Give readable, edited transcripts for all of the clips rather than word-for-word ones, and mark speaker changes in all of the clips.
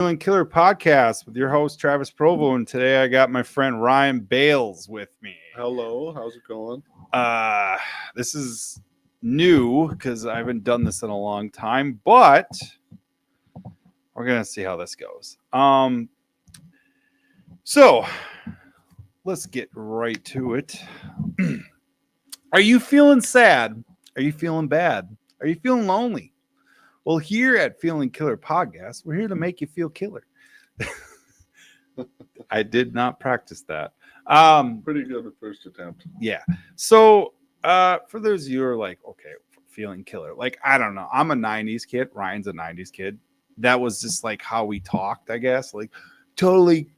Speaker 1: Feeling Killer podcast with your host Travis Provo, and today I got my friend Ryan Bales with me.
Speaker 2: Hello, how's it going?
Speaker 1: This is new because I haven't done this in a long time, but we're gonna see how this goes. So let's get right to it. Are you feeling sad? Are you feeling bad? Are you feeling lonely? Well, here at Feeling Killer Podcast, we're here to make you feel killer. I did not practice that.
Speaker 2: Pretty good at first attempt.
Speaker 1: Yeah. So for those of you who are like, okay, feeling killer, like, I don't know. I'm a 90s kid. Ryan's a 90s kid. That was just like how we talked, I guess. Like, totally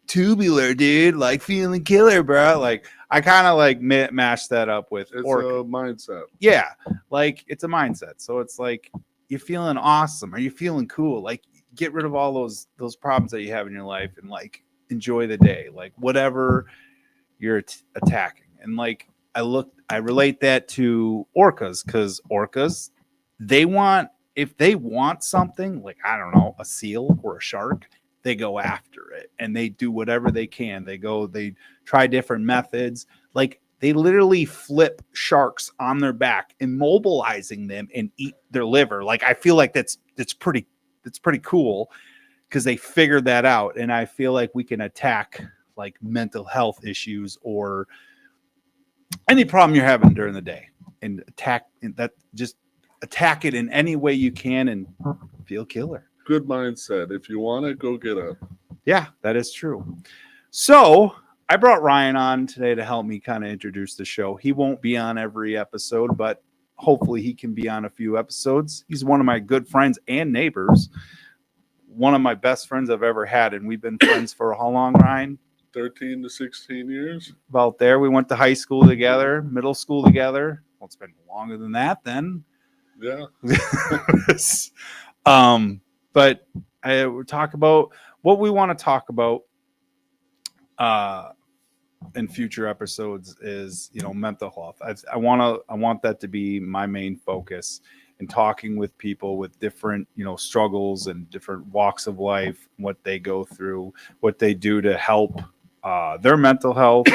Speaker 1: tubular, dude. Like, feeling killer, bro. Like, I kind of like mashed that up with
Speaker 2: It's a mindset.
Speaker 1: Yeah. Like, it's a mindset. So it's like, you're feeling awesome. Are you feeling cool? Like, get rid of all those problems that you have in your life and like enjoy the day, like whatever you're attacking. And like I relate that to orcas, because orcas, if they want something, like, I don't know, a seal or a shark, they go after it and they do whatever they can. They try different methods. Like, they literally flip sharks on their back, immobilizing them and eat their liver. Like, I feel like that's pretty cool because they figured that out. And I feel like we can attack like mental health issues or any problem you're having during the day and attack it in any way you can and feel killer.
Speaker 2: Good mindset. If you want it, go get it.
Speaker 1: Yeah, that is true. So I brought Ryan on today to help me kind of introduce the show. He won't be on every episode, but hopefully he can be on a few episodes. He's one of my good friends and neighbors. One of my best friends I've ever had. And we've been friends for how long, Ryan?
Speaker 2: 13 to 16 years.
Speaker 1: About there. We went to high school together, middle school together. Well, it's been longer than that then.
Speaker 2: Yeah.
Speaker 1: But we'll talk about what we want to talk about in future episodes is, mental health. I want that to be my main focus in talking with people with different, struggles and different walks of life, what they go through, what they do to help their mental health.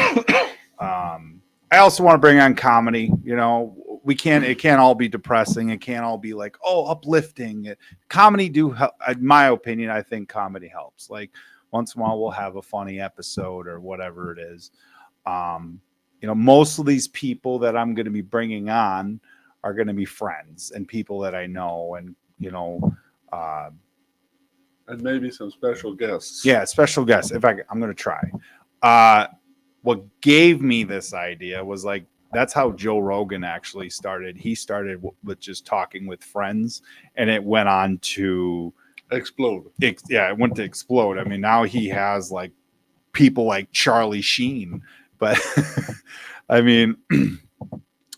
Speaker 1: I also want to bring on comedy. It can't all be depressing. It can't all be like, uplifting. Comedy do help. In my opinion, I think comedy helps. Like, once in a while we'll have a funny episode or whatever it is. Most of these people that I'm going to be bringing on are going to be friends and people that I know, and
Speaker 2: and maybe some special guests.
Speaker 1: Yeah, special guests. I'm going to try. What gave me this idea was like, that's how Joe Rogan actually started. He started with just talking with friends, and it went on to
Speaker 2: explode.
Speaker 1: It went to explode. I mean, now he has like people like Charlie Sheen, but I mean,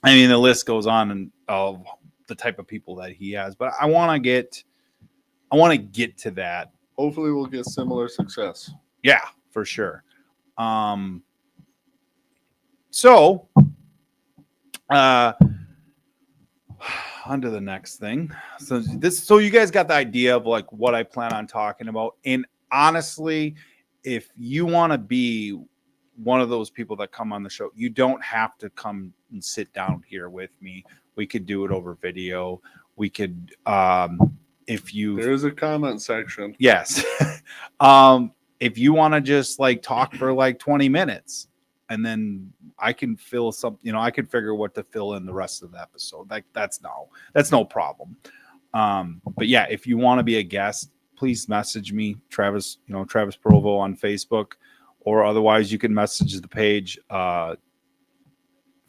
Speaker 1: the list goes on and of the type of people that he has. But I want to get to that.
Speaker 2: Hopefully, we'll get similar success.
Speaker 1: Yeah, for sure. So, on to the next thing. So you guys got the idea of like what I plan on talking about. And honestly, if you want to be one of those people that come on the show, you don't have to come and sit down here with me. We could do it over video. We could,
Speaker 2: there's a comment section.
Speaker 1: Yes. If you want to just like talk for like 20 minutes, and then I can fill something, I can figure what to fill in the rest of the episode. Like, that's no problem. But yeah, if you want to be a guest, please message me, Travis Provo on Facebook, or otherwise you can message the page,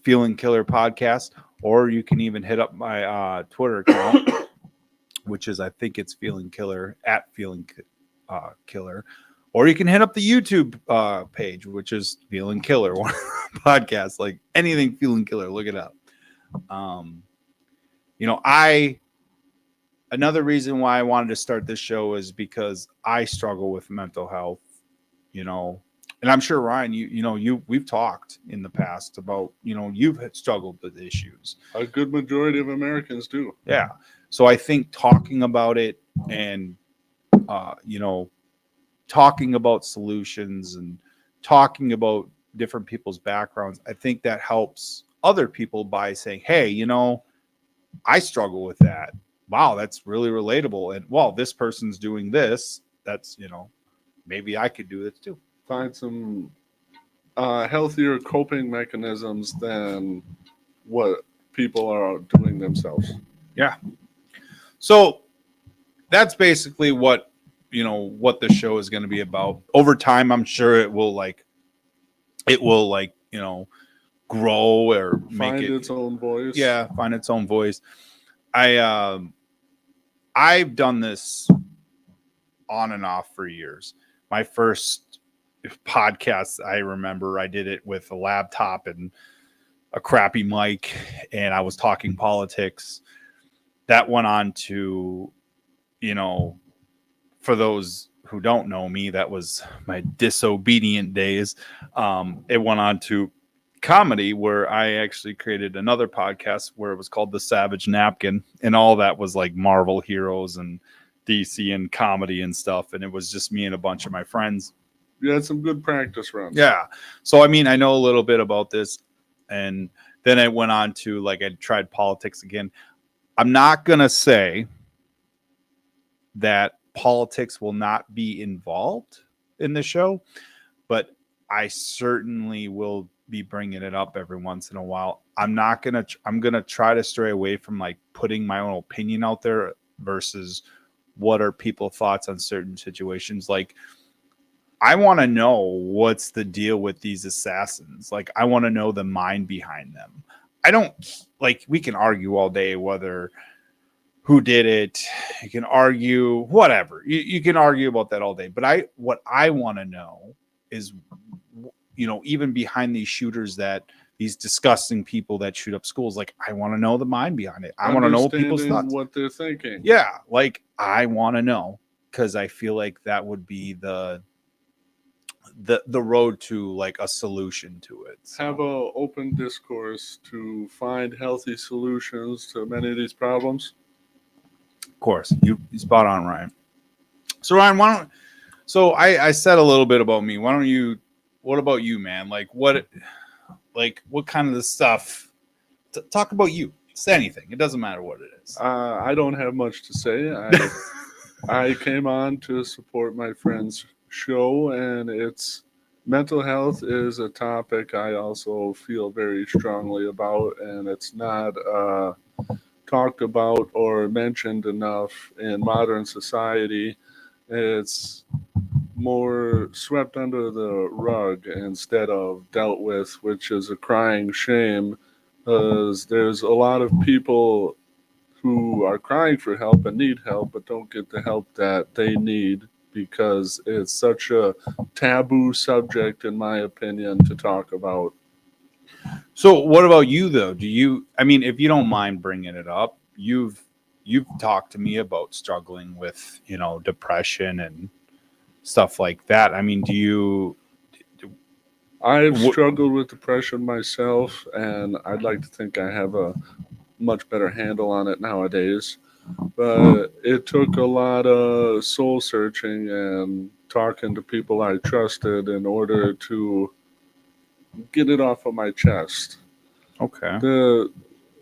Speaker 1: Feeling Killer Podcast, or you can even hit up my Twitter account, which is, I think it's Feeling Killer at Feeling Killer. Or you can hit up the YouTube page, which is Feeling Killer podcast. Like, anything Feeling Killer, look it up. Another reason why I wanted to start this show is because I struggle with mental health, and I'm sure, Ryan, we've talked in the past about, you've struggled with issues.
Speaker 2: A good majority of Americans do.
Speaker 1: Yeah. So I think talking about it and you know, talking about solutions and talking about different people's backgrounds, I think that helps other people by saying, hey, you know, I struggle with that. Wow, that's really relatable. And well, this person's doing this. That's, you know, maybe I could do this too.
Speaker 2: Find some healthier coping mechanisms than what people are doing themselves.
Speaker 1: Yeah. So that's basically what, you know, what the show is going to be about. Over time, I'm sure it will like, you know, grow or make
Speaker 2: Find
Speaker 1: it
Speaker 2: its own voice.
Speaker 1: Yeah, find its own voice. I've done this on and off for years. My first podcast, I remember I did it with a laptop and a crappy mic, and I was talking politics. That went on to, you know, for those who don't know me, that was my disobedient days. It went on to comedy, where I actually created another podcast where it was called The Savage Napkin, and all that was like Marvel heroes and DC and comedy and stuff. And it was just me and a bunch of my friends.
Speaker 2: You had some good practice runs.
Speaker 1: Yeah. So, I mean, I know a little bit about this. And then I went on to, like, I tried politics again. I'm not going to say that politics will not be involved in the show, but I certainly will be bringing it up every once in a while. I'm going to try to stray away from like putting my own opinion out there versus what are people's thoughts on certain situations. Like, I want to know what's the deal with these assassins. Like, I want to know the mind behind them. I don't like, we can argue all day whether who did it. You can argue whatever. You can argue about that all day. But what I want to know is, you know, even behind these shooters, that these disgusting people that shoot up schools, like, I want to know the mind behind it. I want to know what people's thoughts,
Speaker 2: what they're thinking.
Speaker 1: Yeah, like, I want to know, because I feel like that would be the road to like a solution to it.
Speaker 2: So. Have a open discourse to find healthy solutions to many of these problems.
Speaker 1: Of course, you spot on, Ryan. So Ryan, I said a little bit about me. What about you, man? Like what kind of the stuff? Talk about you. Say anything. It doesn't matter what it is.
Speaker 2: I don't have much to say. I came on to support my friend's show, and it's mental health is a topic I also feel very strongly about, and it's not talked about or mentioned enough in modern society. It's more swept under the rug instead of dealt with, which is a crying shame, because there's a lot of people who are crying for help and need help but don't get the help that they need, because it's such a taboo subject, in my opinion, to talk about.
Speaker 1: So what about you, though? I mean, if you don't mind bringing it up, you've talked to me about struggling with, you know, depression and stuff like that. I mean,
Speaker 2: I've struggled with depression myself, and I'd like to think I have a much better handle on it nowadays. But it took a lot of soul searching and talking to people I trusted in order to get it off of my chest.
Speaker 1: Okay.
Speaker 2: The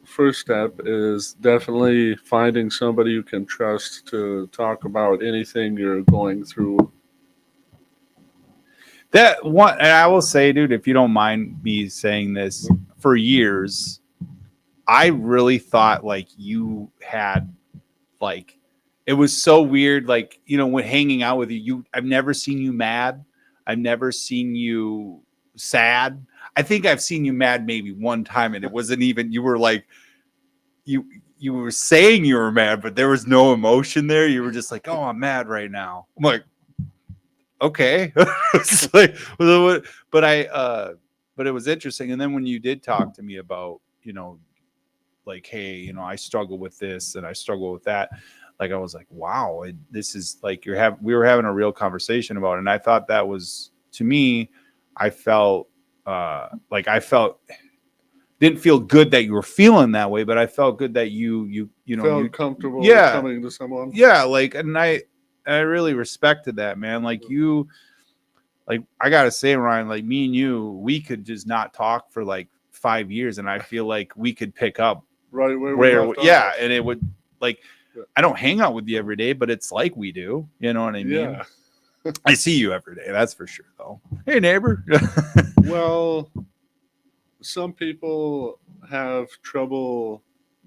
Speaker 2: first step is definitely finding somebody you can trust to talk about anything you're going through.
Speaker 1: That one, and I will say, dude, if you don't mind me saying this, for years, I really thought like you had, like, it was so weird. Like, you know, when hanging out with you, I've never seen you mad. I've never seen you sad. I think I've seen you mad maybe one time, and it wasn't even, you were like, you were saying you were mad, but there was no emotion there. You were just like, oh, I'm mad right now. I'm like, okay. It's like, but it was interesting. And then when you did talk to me about, you know, like, hey, you know, I struggle with this and I struggle with that. Like, I was like, wow, this is like, we were having a real conversation about it. And I thought that was, to me, I felt didn't feel good that you were feeling that way, but I felt good that you know,
Speaker 2: felt comfortable
Speaker 1: yeah,
Speaker 2: coming to someone.
Speaker 1: Yeah. Like, and I I really respected that, man. Like you, like I gotta say, Ryan, like me and you, we could just not talk for like 5 years, and I feel like we could pick up
Speaker 2: right where we left
Speaker 1: yeah,
Speaker 2: off.
Speaker 1: and it would like
Speaker 2: Yeah.
Speaker 1: I don't hang out with you every day, but it's like we do. You know what I mean?
Speaker 2: Yeah.
Speaker 1: I see you every day, that's for sure. Though, hey neighbor.
Speaker 2: Well, some people have trouble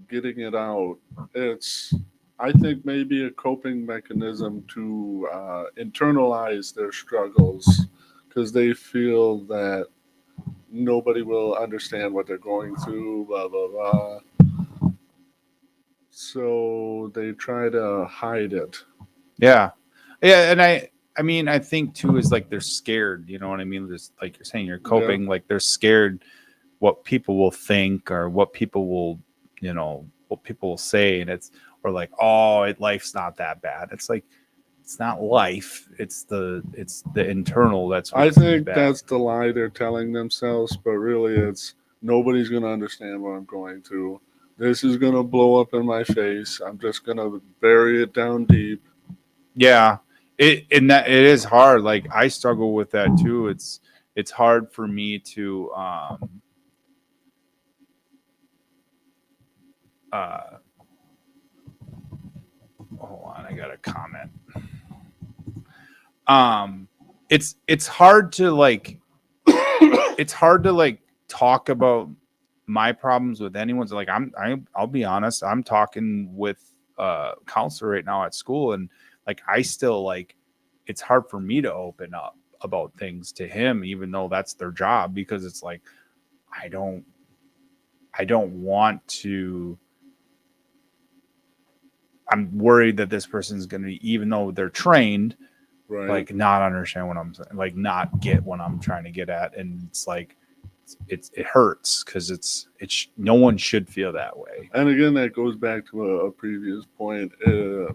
Speaker 2: getting it out. It's, I think, maybe a coping mechanism to internalize their struggles because they feel that nobody will understand what they're going through, blah, blah, blah. So they try to hide it.
Speaker 1: Yeah, yeah, and I mean, I think too is like they're scared. You know what I mean? Just like you're saying, you're
Speaker 2: Yeah.
Speaker 1: coping. Like they're scared what people will think or what people will, what people will say, and it's or like, oh, life's not that bad. It's like it's not life. It's the internal. That's
Speaker 2: I
Speaker 1: what's
Speaker 2: think
Speaker 1: bad.
Speaker 2: that's the lie they're telling themselves, but really it's nobody's going to understand what I'm going through. This is going to blow up in my face. I'm just going to bury it down deep.
Speaker 1: Yeah, it is hard. Like I struggle with that too. It's hard for me to uh hold on, I got a comment. um it's hard to like it's hard to like talk about my problems with anyone. So like I'll be honest, I'm talking with a counselor right now at school, and like I still like it's hard for me to open up about things to him, even though that's their job, because it's like i don't I don't want to. I'm worried that this person's going to, even though they're trained,
Speaker 2: Right.
Speaker 1: like not understand what I'm saying, like not get what I'm trying to get at, and it's like it hurts because it's no one should feel that way.
Speaker 2: And again, that goes back to a previous point.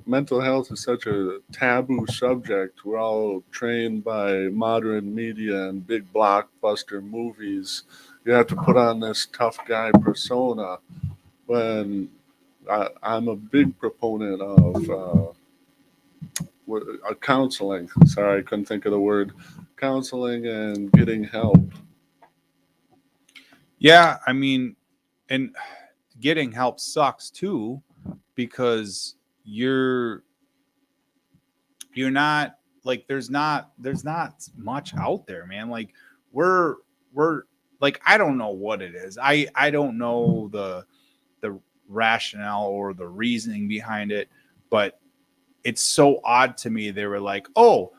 Speaker 2: Mental health is such a taboo subject. We're all trained by modern media and big blockbuster movies. You have to put on this tough guy persona. When I'm a big proponent of counseling. Sorry, I couldn't think of the word. Counseling and getting help.
Speaker 1: Yeah, I mean, and getting help sucks too, because you're not like there's not much out there, man. Like we're we're like I don't know what it is. I don't know the rationale or the reasoning behind it, but it's so odd to me. They were like, "Oh,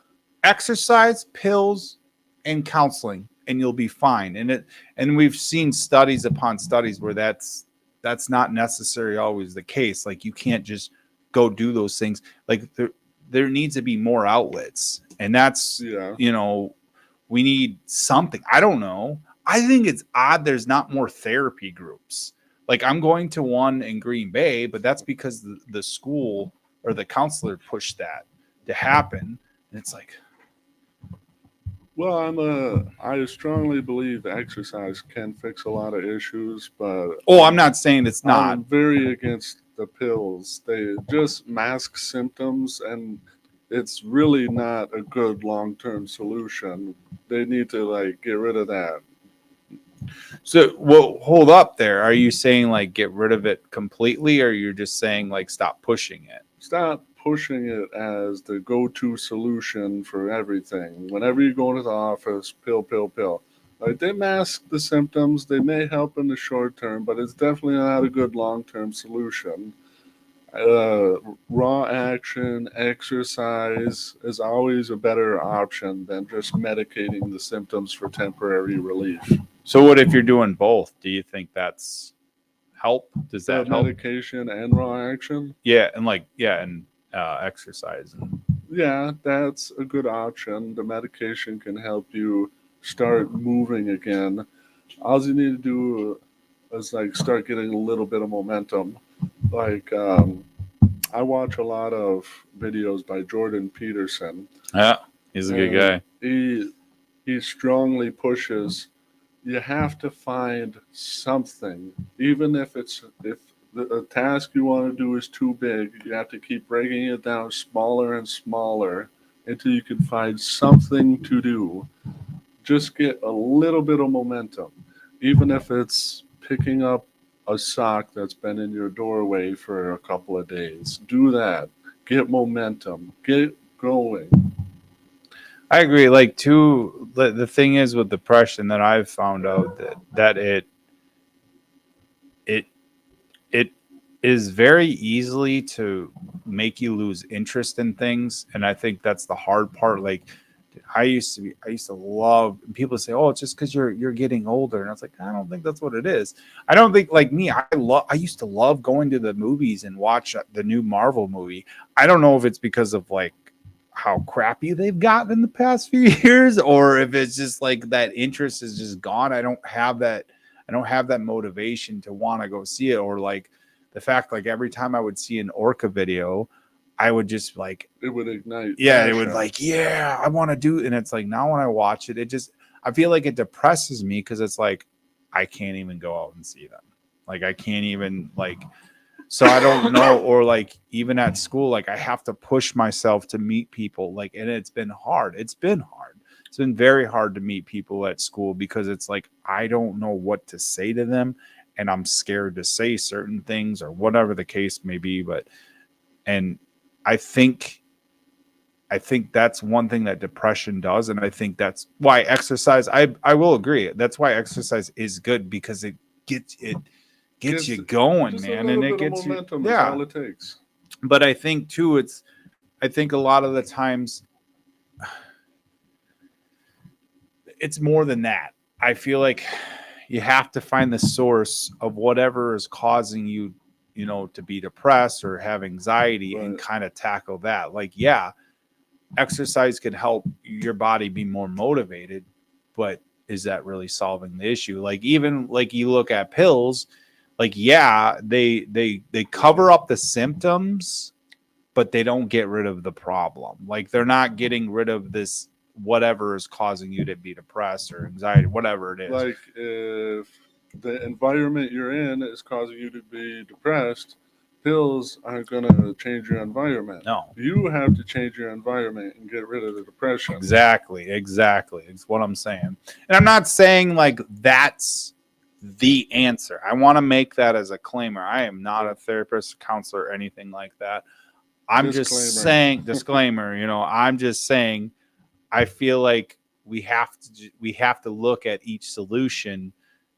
Speaker 1: exercise, pills, and counseling, and you'll be fine." And we've seen studies upon studies where that's not necessarily always the case. Like you can't just go do those things. Like there needs to be more outlets, and that's
Speaker 2: Yeah.
Speaker 1: we need something. I don't know. I think it's odd there's not more therapy groups. Like I'm going to one in Green Bay, but that's because the school or the counselor pushed that to happen. And it's like,
Speaker 2: Well, I strongly believe exercise can fix a lot of issues, but
Speaker 1: oh, I'm not saying it's not.
Speaker 2: I'm very against the pills. They just mask symptoms, and it's really not a good long-term solution. They need to like get rid of that.
Speaker 1: So, well, hold up there. Are you saying like get rid of it completely, or you're just saying like stop pushing it?
Speaker 2: Stop pushing it as the go-to solution for everything. Whenever you go into the office, pill, pill, pill. Like they mask the symptoms. They may help in the short term, but it's definitely not a good long-term solution. uh, Raw action, exercise is always a better option than just medicating the symptoms for temporary relief.
Speaker 1: So, what if you're doing both? Do you think that's help? Does
Speaker 2: The
Speaker 1: that help?
Speaker 2: medication and raw action,
Speaker 1: Yeah, and like yeah, and exercise.
Speaker 2: yeah, that's a good option. The medication can help you start moving again. All you need to do is like start getting a little bit of momentum. Like I watch a lot of videos by Jordan Peterson,
Speaker 1: Yeah, he's a good
Speaker 2: and
Speaker 1: guy.
Speaker 2: he strongly pushes you have to find something, even if the task you want to do is too big, you have to keep breaking it down smaller and smaller until you can find something to do. Just get a little bit of momentum, even if it's picking up a sock that's been in your doorway for a couple of days. Do that. Get momentum. Get going.
Speaker 1: I agree. Like, too, the thing is with depression that I've found out that it it is very easily to make you lose interest in things, and I think that's the hard part. Like, I used to love, people say, oh, it's just because you're getting older, and I was like, I don't think that's what it is. I don't think, like me, I used to love going to the movies and watch the new Marvel movie. I don't know if it's because of like how crappy they've gotten in the past few years, or if it's just like that interest is just gone. I don't have that motivation to want to go see it. Or like the fact, like every time I would see an Orca video, I would just like,
Speaker 2: It would ignite
Speaker 1: yeah, it would
Speaker 2: passion.
Speaker 1: like, yeah, I want to do. And it's like, now when I watch it, I feel like it depresses me because it's like, I can't even go out and see them. Like, I can't even, like, so I don't know. Or like, even at school, like, I have to push myself to meet people. Like, and it's been hard. It's been hard. It's been very hard to meet people at school because it's like, I don't know what to say to them. And I'm scared to say certain things or whatever the case may be. And I think, I think that's one thing that depression does. And I think that's why exercise, I will agree. That's why exercise is good, because gets
Speaker 2: Gets
Speaker 1: you going,
Speaker 2: just a
Speaker 1: man.
Speaker 2: little
Speaker 1: And it
Speaker 2: bit of
Speaker 1: gets you,
Speaker 2: momentum is
Speaker 1: yeah.
Speaker 2: all it takes.
Speaker 1: But I think too, I think a lot of the times it's more than that. I feel like you have to find the source of whatever is causing you, to be depressed or have anxiety, and
Speaker 2: But
Speaker 1: kind of tackle that. Like, yeah, exercise can help your body be more motivated, but is that really solving the issue? Like, even like you look at pills, like, yeah, they cover up the symptoms, but they don't get rid of the problem. Like, they're not getting rid of this whatever is causing you to be depressed or anxiety, whatever it is.
Speaker 2: like if the environment you're in is causing you to be depressed, pills aren't going to change your environment.
Speaker 1: No.
Speaker 2: You have to change your environment and get rid of the depression.
Speaker 1: Exactly. It's what I'm saying. And I'm not saying like that's the answer. I want to make that as a claimer. I am not a therapist, counselor, or anything like that. I'm just
Speaker 2: Disclaimer.
Speaker 1: saying, disclaimer, I'm just saying I feel like we have to look at each solution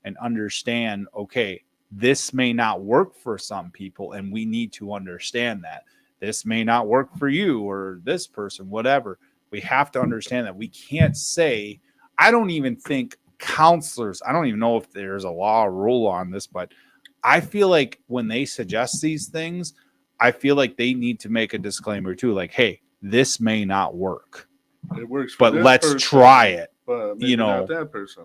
Speaker 1: and understand, okay, this may not work for some people, and we need to understand that. This may not work for you or this person, whatever. We have to understand that we can't say, I don't even think counselors, I don't even know if there's a law or rule on this, but I feel like when they suggest these things, I feel like they need to make a disclaimer too, like, hey, this may not work,
Speaker 2: It works for
Speaker 1: but
Speaker 2: this
Speaker 1: let's
Speaker 2: person,
Speaker 1: try it.
Speaker 2: but maybe not that person.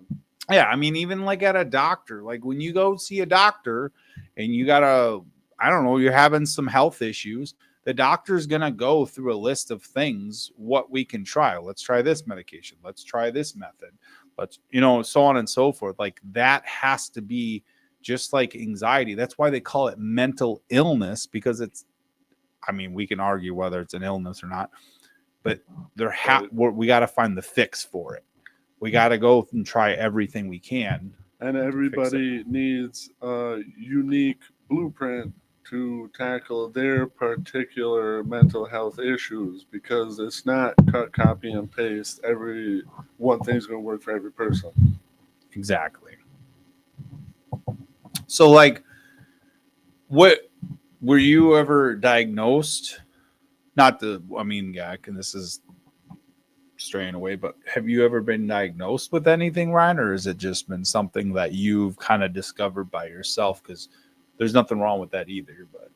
Speaker 1: Yeah, I mean, even like at a doctor, like when you go see a doctor and you gotta, I don't know, you're having some health issues, the doctor's gonna go through a list of things what we can try. Let's try this medication. Let's try this method. Let's, so on and so forth. Like, that has to be just like anxiety. That's why they call it mental illness, because I mean, we can argue whether it's an illness or not, but we got to find the fix for it. We got to go and try everything we can.
Speaker 2: And everybody needs a unique blueprint to tackle their particular mental health issues, because it's not cut, copy, and paste. Every one thing's going to work for every person.
Speaker 1: Exactly. So, like, what were you ever diagnosed? Not the, I mean, yeah, and this is straying away, but have you ever been diagnosed with anything, Ryan, or has it just been something that you've kind of discovered by yourself? Because there's nothing wrong with that either. But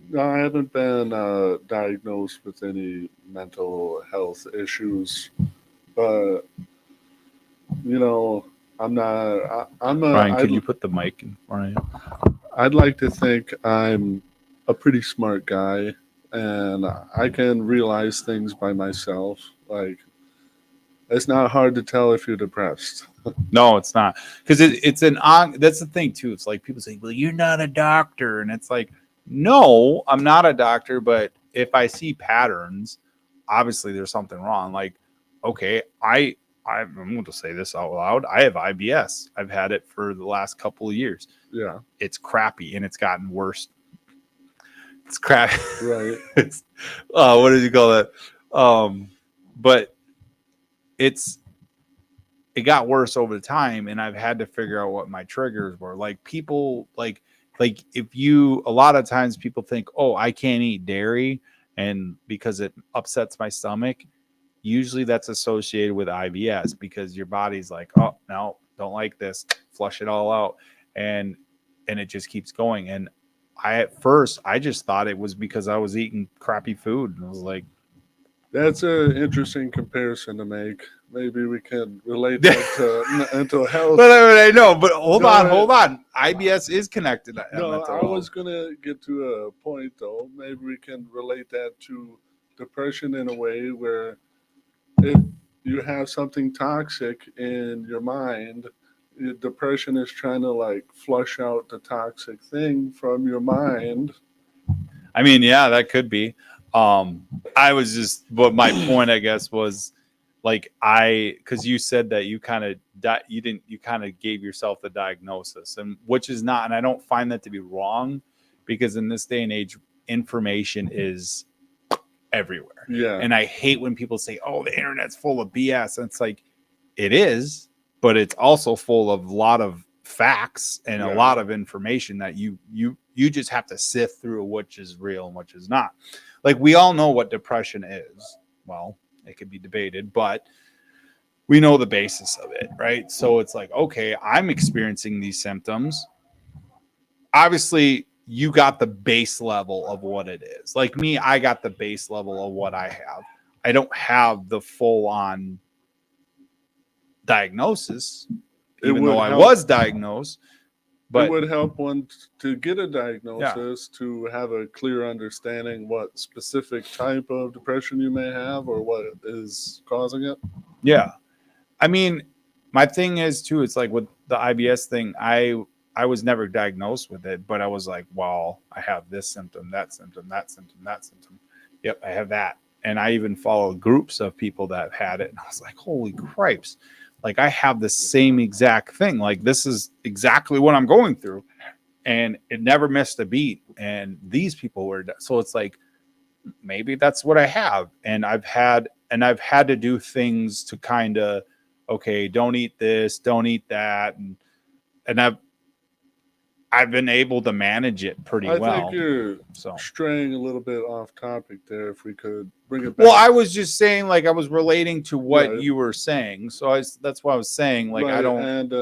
Speaker 2: No, I haven't been diagnosed with any mental health issues, but I'm not. I'm a.
Speaker 1: Ryan, could you put the mic in front of you?
Speaker 2: I'd like to think I'm a pretty smart guy, and I can realize things by myself. Like, it's not hard to tell if you're depressed.
Speaker 1: No, it's not, because it's an on. That's the thing too. It's like people say, "Well, you're not a doctor," and it's like, no, I'm not a doctor. But if I see patterns, obviously there's something wrong. Like, okay, I'm going to say this out loud. I have IBS. I've had it for the last couple of years.
Speaker 2: Yeah.
Speaker 1: It's crappy, and it's gotten worse. It's crap.
Speaker 2: Right.
Speaker 1: It's what did you call that? But it's it got worse over time, and I've had to figure out what my triggers were. Like people like if you a lot of times people think, oh, I can't eat dairy and because it upsets my stomach. Usually that's associated with IBS because your body's like, oh no, don't like this, flush it all out. And it just keeps going. And at first I just thought it was because I was eating crappy food. And I was like,
Speaker 2: That's an interesting comparison to make. Maybe we can relate that to mental health.
Speaker 1: but I know, but hold
Speaker 2: Go
Speaker 1: on,
Speaker 2: ahead.
Speaker 1: hold on. IBS is connected to
Speaker 2: No,
Speaker 1: mental
Speaker 2: I
Speaker 1: health.
Speaker 2: was going to get to a point, though. Maybe we can relate that to depression in a way where if you have something toxic in your mind, depression is trying to like flush out the toxic thing from your mind.
Speaker 1: I mean, yeah, that could be. I was just, but my point, I guess, was like because you said that you kind of you kind of gave yourself the diagnosis, and which is not, and I don't find that to be wrong, because in this day and age, information is everywhere,
Speaker 2: Yeah.
Speaker 1: and I hate when people say, "Oh, the internet's full of BS," and it's like, it is, but it's also full of a lot of facts and a
Speaker 2: Yeah.
Speaker 1: lot of information that you just have to sift through which is real and which is not. Like, we all know what depression is. Well, it could be debated, but we know the basis of it, right? So it's like, okay, I'm experiencing these symptoms. Obviously, you got the base level of what it is. Like me, I got the base level of what I have. I don't have the full on diagnosis, even though I was diagnosed. But
Speaker 2: it would help one to get a diagnosis to have a clear understanding what specific type of depression you may have or what is causing it.
Speaker 1: Yeah. I mean, my thing is too, it's like with the IBS thing, I was never diagnosed with it, but I was like, well, I have this symptom, that symptom, that symptom, that symptom. Yep, I have that. And I even followed groups of people that had it. And I was like, holy cripes. Like, I have the same exact thing. Like, this is exactly what I'm going through. And it never missed a beat. And these people were, so it's like, maybe that's what I have. And I've had to do things to kind of, okay, don't eat this, don't eat that. And I've been able to manage it pretty well.
Speaker 2: I think you're straying a little bit off topic there. If we could bring it back.
Speaker 1: Well, I was just saying, like, I was relating to what you were saying. So that's why I was saying, like, I don't.
Speaker 2: And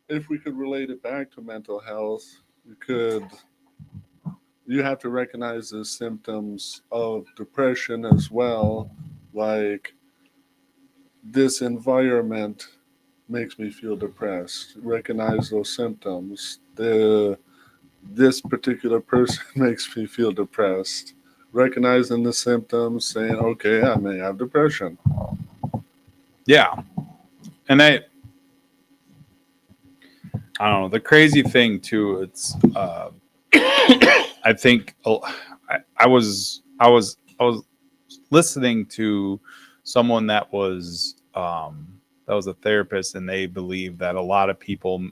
Speaker 2: if we could relate it back to mental health, you have to recognize the symptoms of depression as well. Like, this environment makes me feel depressed. Recognize those symptoms. This particular person makes me feel depressed. Recognizing the symptoms, saying, okay, I may have depression.
Speaker 1: Yeah. And I don't know. The crazy thing too, it's I think I was listening to someone that was a therapist, and they believe that a lot of people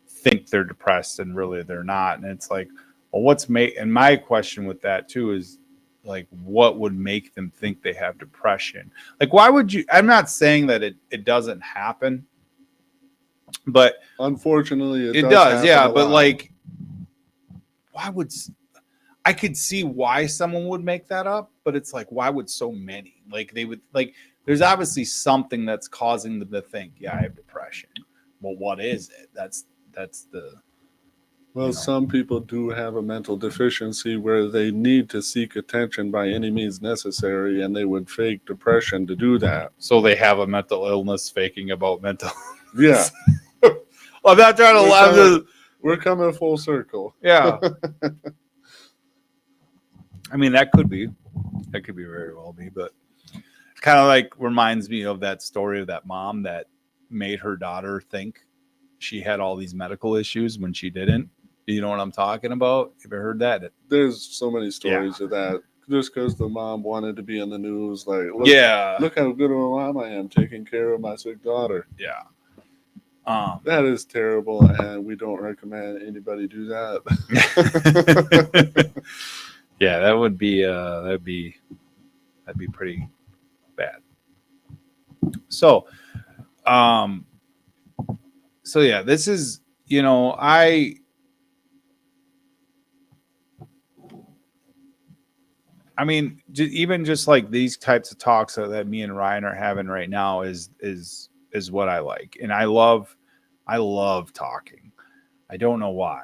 Speaker 1: think they're depressed and really they're not. And it's like, well, and my question with that too is, like, what would make them think they have depression? Like, why would you? I'm not saying that it doesn't happen, but
Speaker 2: unfortunately
Speaker 1: it does. Yeah, but like, why would I could see why someone would make that up, but it's like, why would so many? Like, they would, like, there's obviously something that's causing them to think, yeah, I have depression. Well, what is it? That's the.
Speaker 2: Well, some people do have a mental deficiency where they need to seek attention by any means necessary, and they would fake depression to do that.
Speaker 1: So they have a mental illness faking about mental.
Speaker 2: Yeah.
Speaker 1: I'm not trying to.
Speaker 2: We're coming full circle.
Speaker 1: Yeah. I mean, that could be very well be, but kind of like reminds me of that story of that mom that made her daughter think she had all these medical issues when she didn't. You know what I'm talking about? Have you heard that?
Speaker 2: There's so many stories of that. Just because the mom wanted to be in the news, like,
Speaker 1: Yeah.
Speaker 2: look how good of a mom I am taking care of my sick daughter.
Speaker 1: Yeah.
Speaker 2: That is terrible, and we don't recommend anybody do that.
Speaker 1: Yeah, that'd be pretty bad. So, yeah, this is, I mean, even just like these types of talks that me and Ryan are having right now is what I like, and I love talking. I don't know why.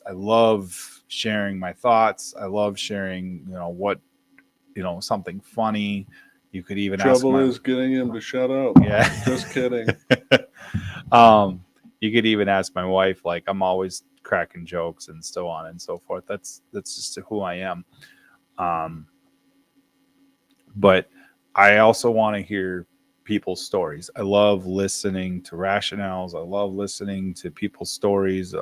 Speaker 1: I love sharing my thoughts. I love sharing, something funny. You could even
Speaker 2: Trouble is getting him to shut up.
Speaker 1: Yeah,
Speaker 2: just kidding.
Speaker 1: You could even ask my wife. Like, I'm always cracking jokes and so on and so forth. That's just who I am. But I also want to hear people's stories. I love listening to rationales. I love listening to people's stories.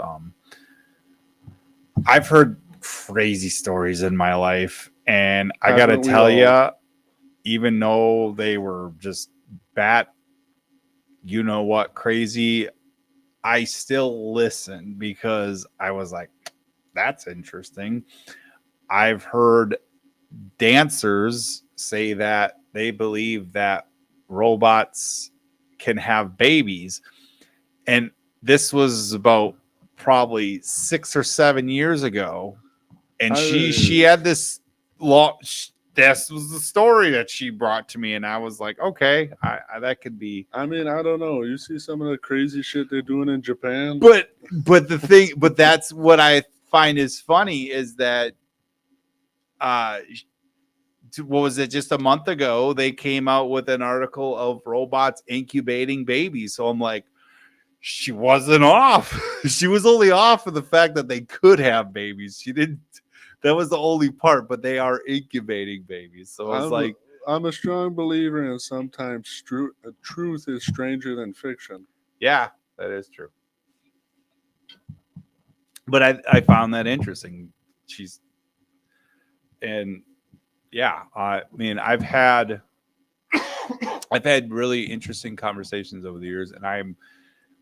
Speaker 1: I've heard crazy stories in my life, and I got to tell you, even though they were just crazy, I still listen because I was like, that's interesting. I've heard dancers say that they believe that robots can have babies. And this was about probably 6 or 7 years ago. And she had this law. This was the story that she brought to me, and I was like, okay, that could be.
Speaker 2: I mean, I don't know. You see some of the crazy shit they're doing in Japan,
Speaker 1: but that's what I find is funny is that, what was it? Just a month ago, they came out with an article of robots incubating babies. So I'm like, she wasn't off. She was only off for the fact that they could have babies. She didn't. That was the only part, but they are incubating babies. So I was
Speaker 2: I'm a strong believer in sometimes truth is stranger than fiction.
Speaker 1: Yeah, that is true. But I found that interesting. I mean, I've had really interesting conversations over the years, and I'm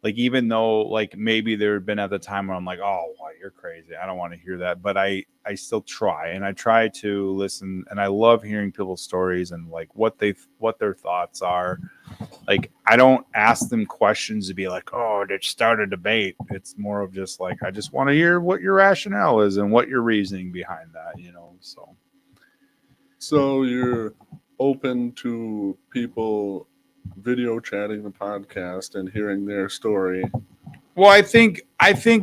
Speaker 1: like, even though like maybe there had been at the time where I'm like, oh, well, you're crazy, I don't want to hear that, but I still try, and I try to listen, and I love hearing people's stories and like what their thoughts are. Like, I don't ask them questions to be like, oh, let's start a debate. It's more of just like, I just want to hear what your rationale is and what your reasoning behind that,
Speaker 2: So you're open to people video chatting the podcast and hearing their story.
Speaker 1: Well, I think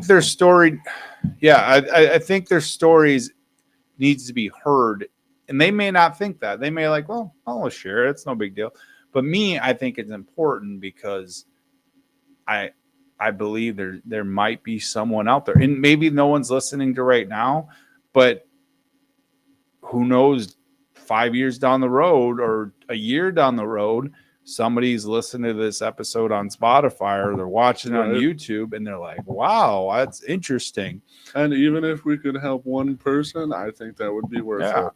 Speaker 1: their story, I think their stories needs to be heard, and they may not think that. They may like, well, I'll share it. It's no big deal. But me, I think it's important because I believe there might be someone out there, and maybe no one's listening to right now, but who knows, 5 years down the road or a year down the road, somebody's listening to this episode on Spotify or they're watching on YouTube and they're like, wow, that's interesting.
Speaker 2: And even if we could help one person, I think that would be worth it.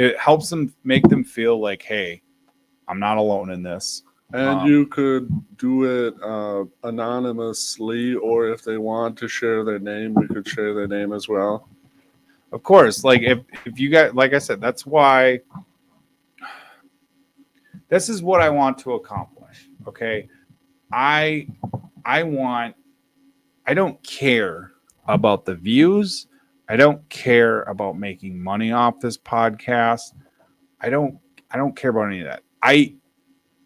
Speaker 1: It helps them, make them feel like, hey, I'm not alone in this.
Speaker 2: And you could do it anonymously, or if they want to share their name, we could share their name as well.
Speaker 1: Of course, like if you got, like I said, that's why this is what I want to accomplish. Okay. I don't care about the views. I don't care about making money off this podcast. I don't care about any of that.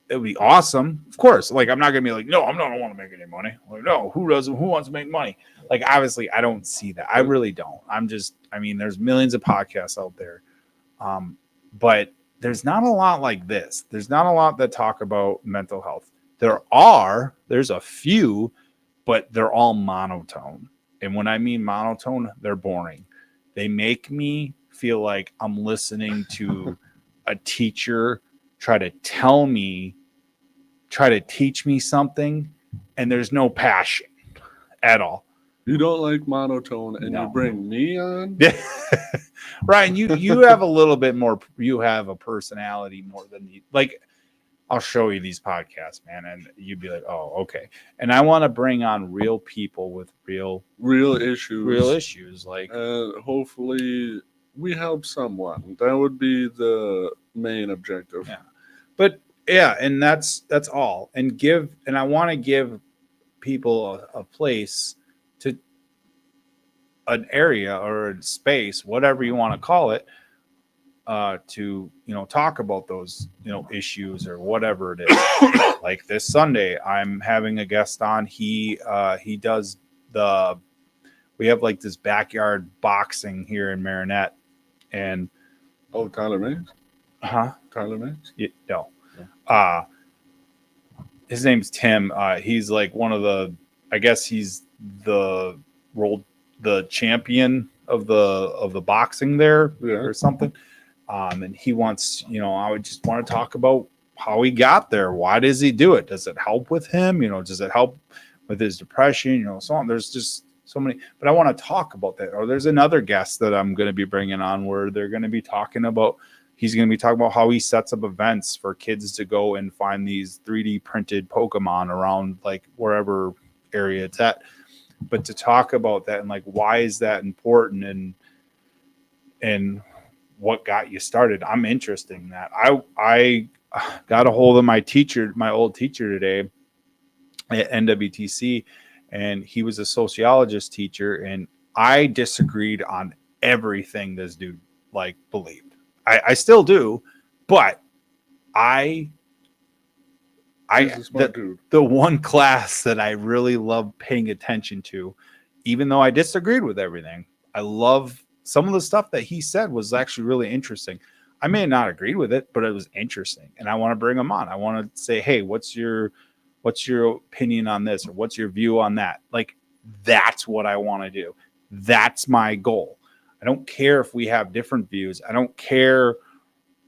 Speaker 1: It would be awesome. Of course. Like, I'm not going to be like, no, I don't want to make any money. Like, no, who doesn't? Who wants to make money? Like, obviously, I don't see that. I really don't. There's millions of podcasts out there. But there's not a lot like this. There's not a lot that talk about mental health. There's a few, but they're all monotone. And when I mean monotone, they're boring. They make me feel like I'm listening to a teacher try to teach me something, and there's no passion at all.
Speaker 2: You don't like monotone, and
Speaker 1: No.
Speaker 2: you bring me on.
Speaker 1: Ryan, you have a little bit more. You have a personality more than you like. I'll show you these podcasts, man, and you'd be like, "Oh, okay." And I want to bring on real people with real
Speaker 2: issues.
Speaker 1: Like,
Speaker 2: Hopefully, we help someone. That would be the main objective.
Speaker 1: yeah. But yeah, and that's all. And I want to give people a place to an area or a space, whatever you want to call it, to talk about those issues or whatever it is. Like this Sunday, I'm having a guest on. He does we have like this backyard boxing here in Marinette, and
Speaker 2: Tyler Mays. Tyler Mays.
Speaker 1: No, his name's Tim. He's like one of I guess he's the champion of the boxing there or something. And he wants, I would just want to talk about how he got there. Why does he do it? Does it help with him? Does it help with his depression? So on. There's just so many, but I want to talk about that. Or there's another guest that I'm going to be bringing on where they're going to be talking about, he's going to be talking about how he sets up events for kids to go and find these 3D printed Pokemon around like wherever area it's at. But to talk about that and like, why is that important and what got you started? I'm interested in that. I got a hold of my old teacher today at NWTC, and he was a sociologist teacher, and I disagreed on everything this dude like believed. I still do, but the one class that I really love paying attention to, even though I disagreed with everything, I love some of the stuff that he said was actually really interesting. I may not agree with it, but it was interesting, and I want to bring him on. I want to say, hey, what's your opinion on this, or what's your view on that? Like, that's what I want to do. That's my goal. I don't care if we have different views. I don't care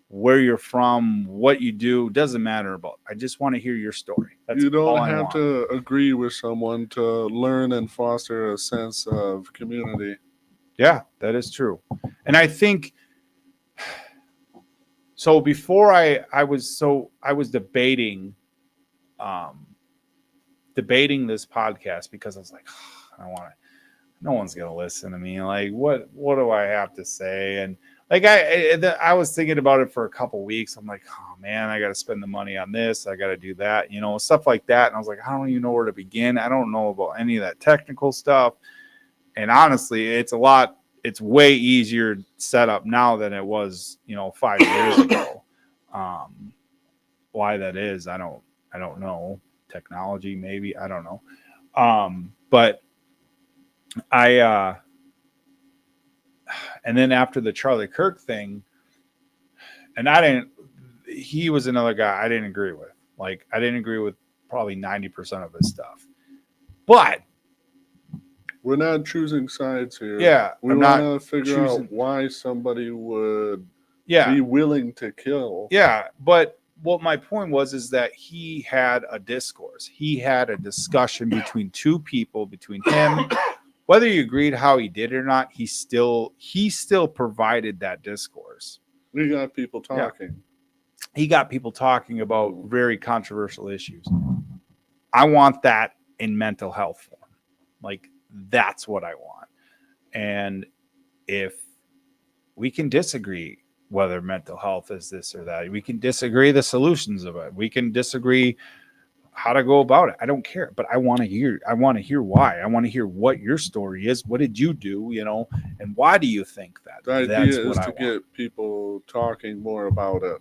Speaker 1: where you're from, what you do, doesn't matter about. I just want to hear your story. That's
Speaker 2: you don't
Speaker 1: all
Speaker 2: have to agree with someone to learn and foster a sense of community.
Speaker 1: Yeah, that is true. And I think so. Before I was debating this podcast because I was like, I want to. No one's gonna listen to me. Like, what do I have to say? And like, I was thinking about it for a couple weeks. I'm like, oh man, I got to spend the money on this. I got to do that, stuff like that. And I was like, I don't even know where to begin. I don't know about any of that technical stuff. And honestly, it's way easier set up now than it was, 5 years ago. Why that is, I don't know. Technology, maybe, I don't know. But and then after the Charlie Kirk thing, and he was another guy I didn't agree with. Like, I didn't agree with probably 90% of his stuff. But
Speaker 2: we're not choosing sides here.
Speaker 1: Yeah.
Speaker 2: We want to figure out why somebody would be willing to kill.
Speaker 1: Yeah. But what my point was is that he had a discourse. He had a discussion between two people, between him. Whether you agreed how he did it or not, he still provided that discourse.
Speaker 2: We got people talking.
Speaker 1: Yeah. He got people talking about very controversial issues. I want that in mental health form. Like, that's what I want. And if we can disagree whether mental health is this or that, we can disagree the solutions of it. We can disagree how to go about it. I don't care, but I want to hear why. I want to hear what your story is. What did you do, and why do you think that?
Speaker 2: The idea is to get people talking more about it.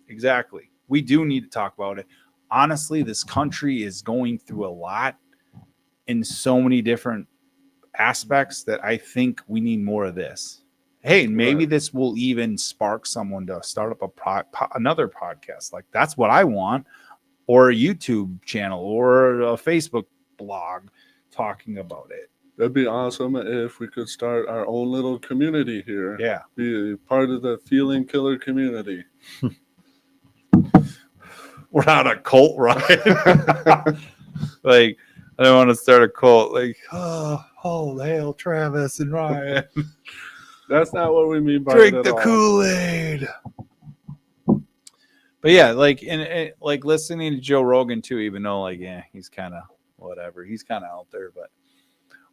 Speaker 1: Exactly. We do need to talk about it. Honestly, this country is going through a lot in so many different aspects that I think we need more of this. Hey, maybe this will even spark someone to start up another podcast. Like, that's what I want. Or a YouTube channel or a Facebook blog talking about it.
Speaker 2: That'd be awesome if we could start our own little community here.
Speaker 1: Yeah.
Speaker 2: Be part of the Feeling Killer community.
Speaker 1: we're not a cult, right? Like, I don't want to start a cult. Like, oh, hail Travis and Ryan.
Speaker 2: That's not what we mean by
Speaker 1: Drink
Speaker 2: it at
Speaker 1: the
Speaker 2: all.
Speaker 1: Kool-Aid. But yeah, like, and like listening to Joe Rogan too, even though like, yeah, he's kind of whatever. He's kind of out there, but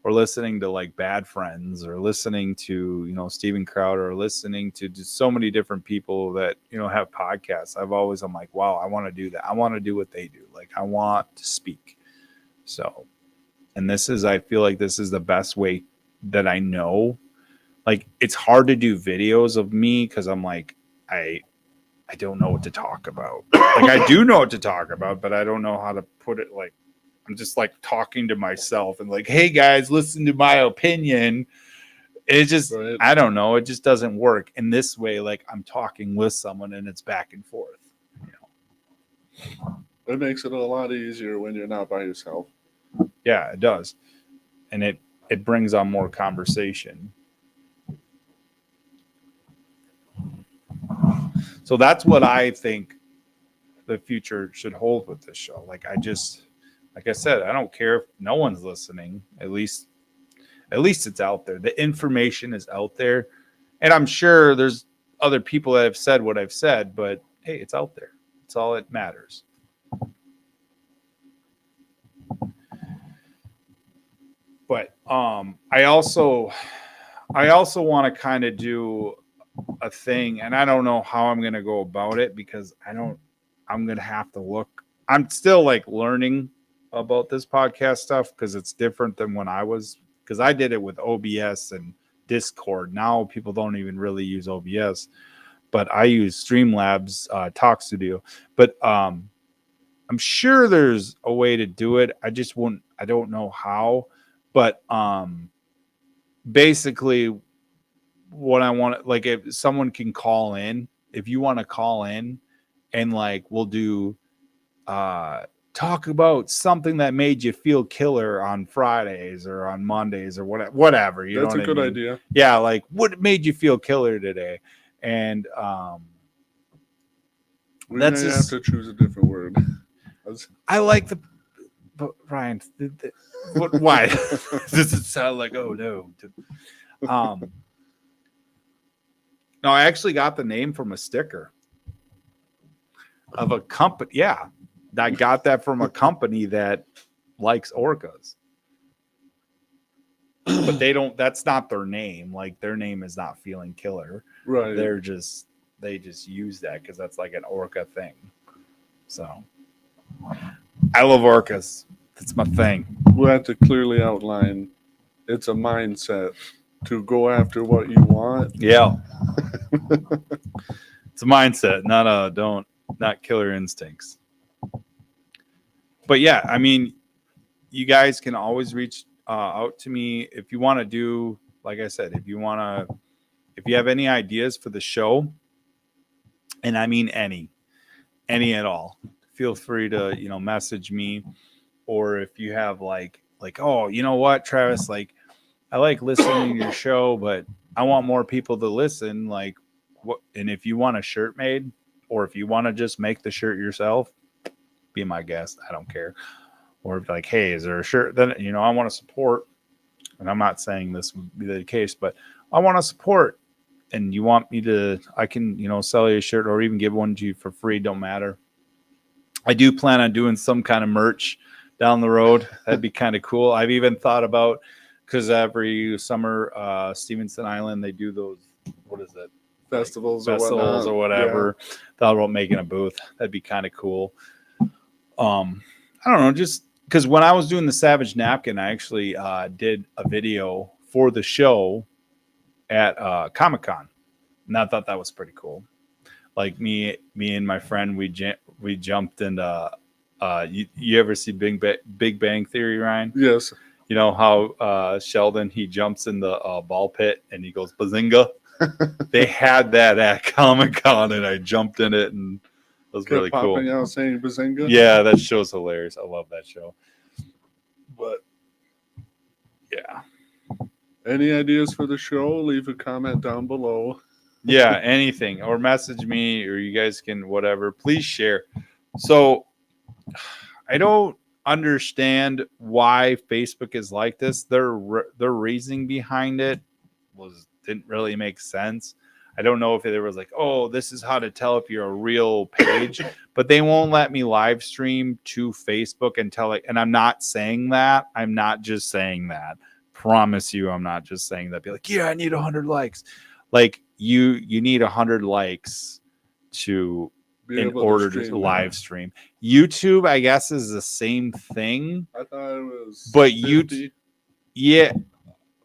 Speaker 1: or listening to like Bad Friends, or listening to, you know, Steven Crowder, or listening to just so many different people that, you know, have podcasts. I'm like, wow, I want to do that. I want to do what they do. Like, I want to speak. So, and I feel like this is the best way that I know. Like, it's hard to do videos of me because I'm like, I don't know what to talk about. Like, I do know what to talk about, but I don't know how to put it. Like, I'm just like talking to myself and like, hey guys, listen to my opinion. It just, right. I don't know. It just doesn't work in this way. Like, I'm talking with someone and it's back and forth. You know?
Speaker 2: It makes it a lot easier when you're not by yourself.
Speaker 1: Yeah, it does. And it brings on more conversation. So that's what I think the future should hold with this show. Like I said, I don't care if no one's listening. At least it's out there. The information is out there. And I'm sure there's other people that have said what I've said, but hey, it's out there. It's all that matters. But I also want to kind of do a thing, and I don't know how I'm going to go about it because I'm going to have to look. I'm still like learning about this podcast stuff because it's different than when because I did it with OBS and Discord. Now people don't even really use OBS, but I use Streamlabs Talk Studio. But I'm sure there's a way to do it. I don't know how. But basically, what I want, like, if someone can call in, if you want to call in, and like we'll do talk about something that made you feel killer on Fridays or on Mondays or whatever. You
Speaker 2: That's
Speaker 1: know
Speaker 2: a good idea.
Speaker 1: Yeah, like what made you feel killer today, and
Speaker 2: we may have to choose a different word.
Speaker 1: I like the. But Ryan, why does it sound like, oh no? No, I actually got the name from a sticker of a company. Yeah, I got that from a company that likes orcas, but that's not their name. Like, their name is not Feeling Killer.
Speaker 2: Right.
Speaker 1: They just use that because that's like an orca thing. So I love orcas. That's my thing.
Speaker 2: We'll have to clearly outline it's a mindset to go after what you want.
Speaker 1: Yeah. It's a mindset, not killer instincts. But yeah, I mean, you guys can always reach out to me if you want to do, like I said, if you have any ideas for the show, and I mean any at all, feel free to, message me. Or if you have like, oh, you know what, Travis, like, I like listening to your show, but I want more people to listen. Like, what? And if you want a shirt made, or if you want to just make the shirt yourself, be my guest. I don't care. Or like, hey, is there a shirt? Then, I want to support. And I'm not saying this would be the case, but I want to support. And you want me to, I can, sell you a shirt or even give one to you for free. Don't matter. I do plan on doing some kind of merch down the road. That'd be kind of cool. I've even thought about, because every summer, Stevenson Island, they do those, what is it?
Speaker 2: Festivals
Speaker 1: or whatever. Yeah. Thought about making a booth. That'd be kind of cool. I don't know, just because when I was doing the Savage Napkin, I actually did a video for the show at Comic-Con. And I thought that was pretty cool. Like me and my friend, we jumped into. You ever see Big Bang Theory, Ryan?
Speaker 2: Yes.
Speaker 1: You know how Sheldon, he jumps in the ball pit and he goes bazinga. They had that at Comic-Con, and I jumped in it, and it was really cool.
Speaker 2: Popping out saying bazinga.
Speaker 1: Yeah, that show's hilarious. I love that show. But yeah.
Speaker 2: Any ideas for the show? Leave a comment down below.
Speaker 1: Yeah, anything, or message me, or you guys can whatever. Please share. So I don't understand why Facebook is like this. Their reasoning behind it didn't really make sense. I don't know if there was like, oh, this is how to tell if you're a real page, but they won't let me live stream to Facebook until and I'm not saying that. I'm not just saying that. Promise you, I'm not just saying that. Be like, yeah, I need 100 likes. Like you need 100 likes to in order to live stream. YouTube, I guess, is the same thing.
Speaker 2: I thought it was,
Speaker 1: but yeah,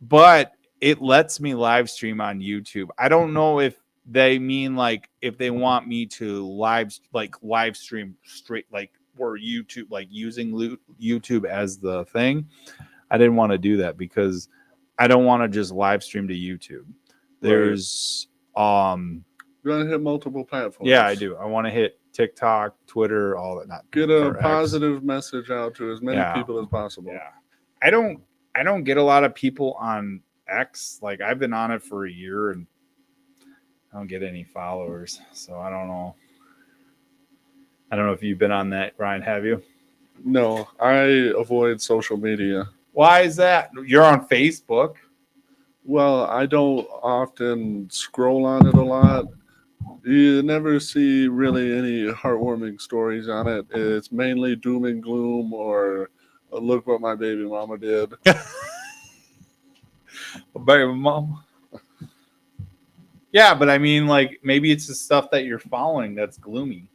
Speaker 1: but it lets me live stream on YouTube. I don't know if they mean like if they want me to live stream straight, like or YouTube, like using YouTube as the thing. I didn't want to do that because I don't want to just live stream to YouTube. There's
Speaker 2: you want to hit multiple platforms.
Speaker 1: Yeah, I do. I want to hit TikTok, Twitter, all that. Not
Speaker 2: get a positive message out to as many people as possible.
Speaker 1: Yeah, I don't get a lot of people on X. Like I've been on it for a year and I don't get any followers, so I don't know. I don't know if you've been on that, Ryan. Have you?
Speaker 2: No, I avoid social media.
Speaker 1: Why is that? You're on Facebook.
Speaker 2: Well, I don't often scroll on it a lot. You never see really any heartwarming stories on it. It's mainly doom and gloom or look what my baby mama did.
Speaker 1: Baby mama. Yeah, but I mean, like, maybe it's the stuff that you're following that's gloomy.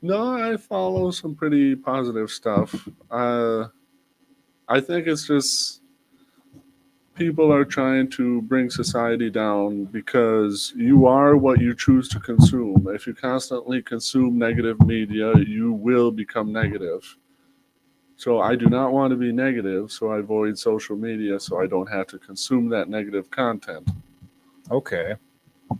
Speaker 2: No, I follow some pretty positive stuff. I think it's just people are trying to bring society down because you are what you choose to consume. If you constantly consume negative media, you will become negative. So I do not want to be negative, so I avoid social media so I don't have to consume that negative content.
Speaker 1: Okay.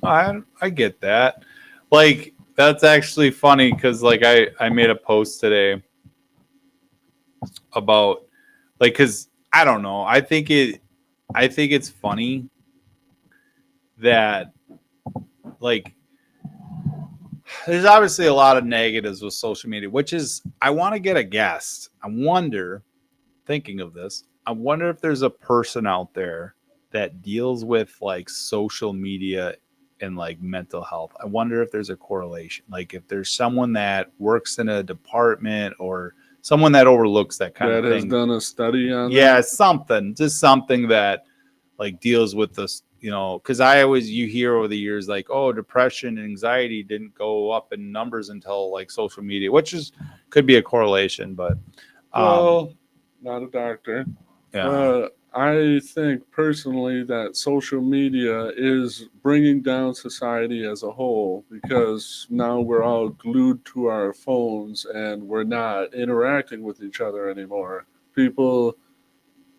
Speaker 1: I get that. Like, that's actually funny because, like, I made a post today about, like, because I don't know. I think it's funny that, like, there's obviously a lot of negatives with social media, which is, I want to get a guest. I wonder, thinking of this, I wonder if there's a person out there that deals with like social media and like mental health. I wonder if there's a correlation. Like if there's someone that works in a department or someone that overlooks that kind of thing. That has
Speaker 2: done a study on
Speaker 1: that? Something. Just something that like deals with this, you know, because you hear over the years like, oh, depression and anxiety didn't go up in numbers until like social media, which could be a correlation, but
Speaker 2: well, not a doctor.
Speaker 1: Yeah.
Speaker 2: I think personally that social media is bringing down society as a whole because now we're all glued to our phones and we're not interacting with each other anymore. People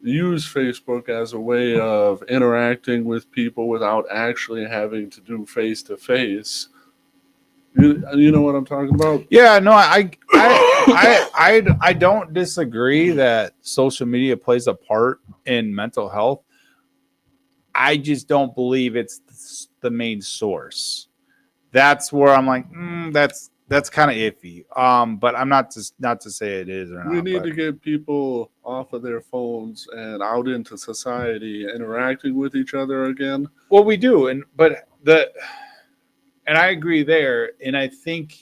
Speaker 2: use Facebook as a way of interacting with people without actually having to do face-to-face. You know what I'm talking about?
Speaker 1: Yeah, no, I don't disagree that social media plays a part in mental health. I just don't believe it's the main source. That's where I'm like, that's kind of iffy. But I'm not to say it is or not.
Speaker 2: We need to get people off of their phones and out into society, interacting with each other again.
Speaker 1: Well, we do, and I agree there. And I think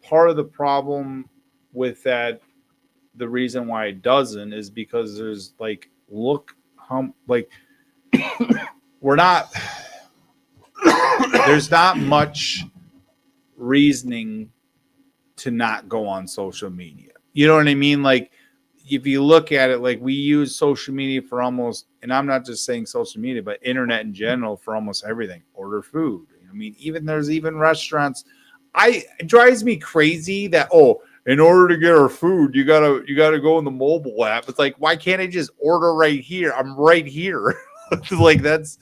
Speaker 1: part of the problem with that, the reason why it doesn't is because there's like, there's not much reasoning to not go on social media. You know what I mean? Like, if you look at it, like we use social media for almost, and I'm not just saying social media, but internet in general for almost everything. Order food. I mean, there's even restaurants. It drives me crazy that, in order to get our food, you gotta go in the mobile app. It's like, why can't I just order right here? I'm right here. Like that's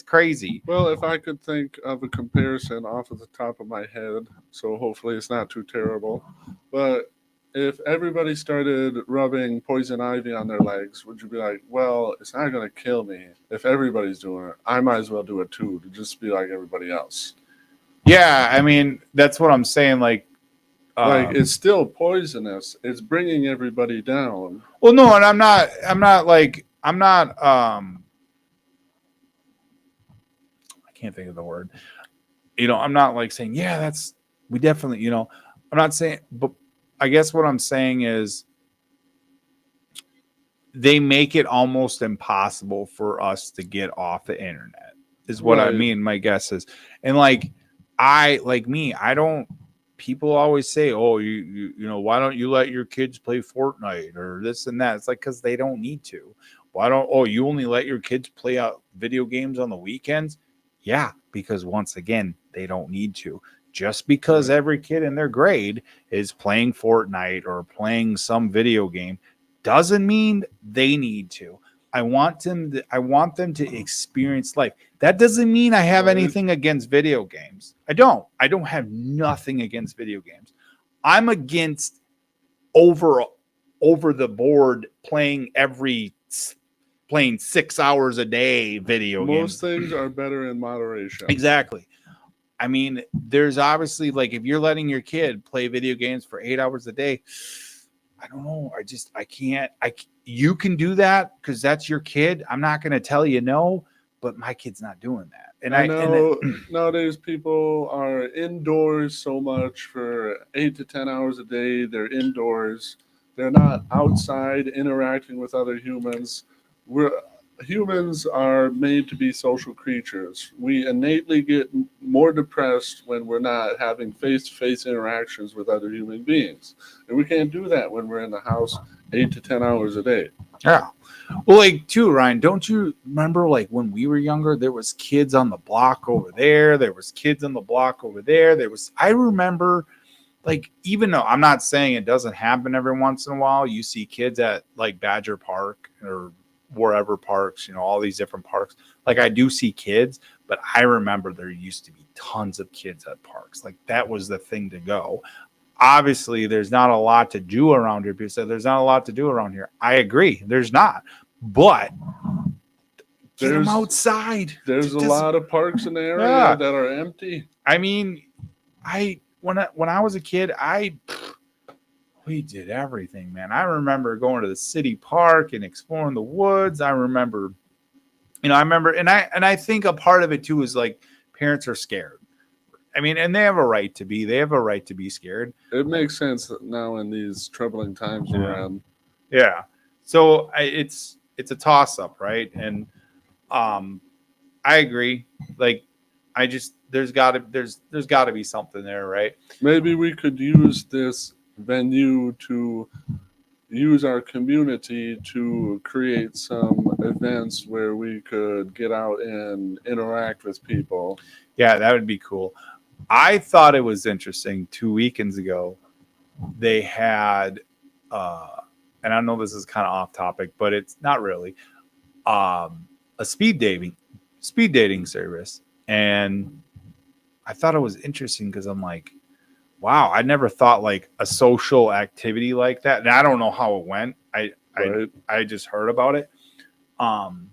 Speaker 1: crazy.
Speaker 2: Well, if I could think of a comparison off of the top of my head, so hopefully it's not too terrible, but if everybody started rubbing poison ivy on their legs, would you be like, well, it's not going to kill me. If everybody's doing it, I might as well do it too, to just be like everybody else.
Speaker 1: Yeah, I mean, that's what I'm saying. Like,
Speaker 2: Like it's still poisonous. It's bringing everybody down.
Speaker 1: Well, no, and I can't think of the word. I'm not like saying, yeah, we definitely, I'm not saying, but I guess what I'm saying is they make it almost impossible for us to get off the internet, is what I
Speaker 2: Right.
Speaker 1: mean. My guess is, and I don't, people always say, oh, why don't you let your kids play Fortnite or this and that? It's like, because they don't need to. You only let your kids play out video games on the weekends? Yeah, because once again, they don't need to. Just because every kid in their grade is playing Fortnite or playing some video game doesn't mean they need to. I want them to experience life. That doesn't mean I have anything against video games. I don't have nothing against video games. I'm against over the board playing 6 hours a day video games.
Speaker 2: Most things are better in moderation.
Speaker 1: Exactly. I mean, there's obviously, like, if you're letting your kid play video games for 8 hours a day, I don't know. I can't. You can do that because that's your kid. I'm not going to tell you no, but my kid's not doing that. And
Speaker 2: I know nowadays people are indoors so much for 8 to 10 hours a day. They're indoors. They're not outside interacting with other humans. Humans are made to be social creatures. We innately get more depressed when we're not having face-to-face interactions with other human beings. And we can't do that when we're in the house 8 to 10 hours a day.
Speaker 1: Yeah. Well, like, too, Ryan, don't you remember, like, when we were younger, there was kids on the block over there. There was kids on the block over there. I remember, like, even though I'm not saying it doesn't happen every once in a while, you see kids at, like, Badger Park or wherever parks, all these different parks. Like, I do see kids, but I remember there used to be tons of kids at parks. Like, that was the thing to go. Obviously, there's not a lot to do around here. People say there's not a lot to do around here. I agree. There's not. But get them outside.
Speaker 2: There's a lot of parks in the area that are empty.
Speaker 1: I mean, when I was a kid, we did everything, man. I remember going to the city park and exploring the woods. I remember, and I think a part of it too is like parents are scared. I mean, and they have a right to be. They have a right to be scared.
Speaker 2: It makes sense now in these troubling times we're in.
Speaker 1: Yeah. So it's a toss up, right? And I agree. Like, there's got to be something there, right?
Speaker 2: Maybe we could use this venue to use our community to create some events where we could get out and interact with people.
Speaker 1: Yeah, that would be cool. I thought it was interesting 2 weekends ago. They had, and I know this is kind of off topic, but it's not really, a speed dating service. And I thought it was interesting because I'm like, wow, I never thought like a social activity like that. And I don't know how it went. I just heard about it. But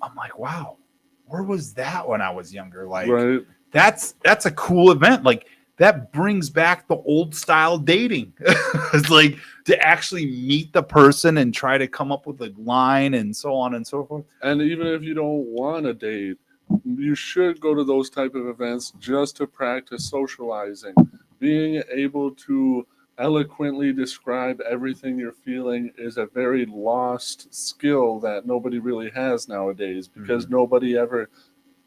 Speaker 1: I'm like, wow, where was that when I was younger? Like, that's a cool event. Like, that brings back the old style dating. It's like to actually meet the person and try to come up with a line and so on and so forth.
Speaker 2: And even if you don't want to date, you should go to those type of events just to practice socializing. Being able to eloquently describe everything you're feeling is a very lost skill that nobody really has nowadays because nobody ever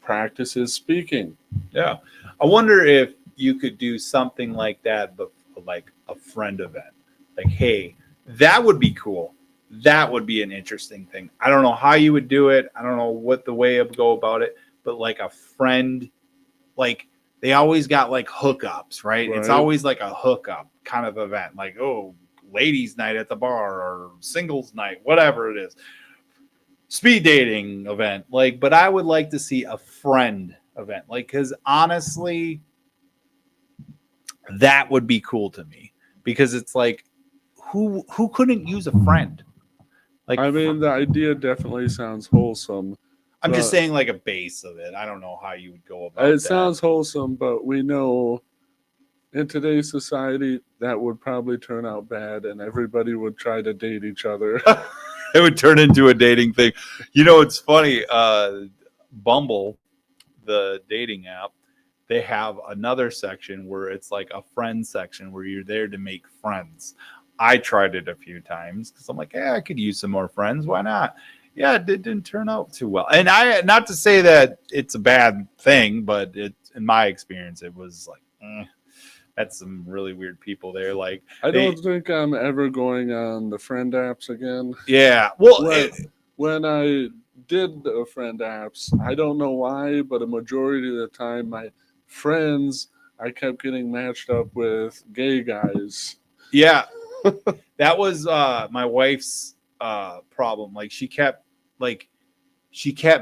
Speaker 2: practices speaking.
Speaker 1: Yeah. I wonder if you could do something like that, but like a friend event. Like, hey, that would be cool. That would be an interesting thing. I don't know how you would do it. I don't know what the way of go about it, but like a friend, like they always got like hookups, right? It's always like a hookup kind of event. Like, oh, ladies' night at the bar or singles night, whatever it is. Speed dating event. Like, but I would like to see a friend event. Like, because honestly, that would be cool to me. Because it's like, who couldn't use a friend? Like,
Speaker 2: I mean, the idea definitely sounds wholesome.
Speaker 1: I'm just saying, like, a base of it. I don't know how you would go about it.
Speaker 2: It sounds wholesome, but we know in today's society, that would probably turn out bad, and everybody would try to date each other.
Speaker 1: It would turn into a dating thing. You know, it's funny. Bumble, the dating app, they have another section where it's like a friend section where you're there to make friends. I tried it a few times because I'm like, I could use some more friends. Why not? Yeah, it didn't turn out too well. And not to say that it's a bad thing, but in my experience, it was like, that's some really weird people there. Like,
Speaker 2: I don't think I'm ever going on the friend apps again.
Speaker 1: Yeah. Well,
Speaker 2: When I did the friend apps, I don't know why, but a majority of the time, my friends, I kept getting matched up with gay guys.
Speaker 1: Yeah. That was my wife's problem. Like she kept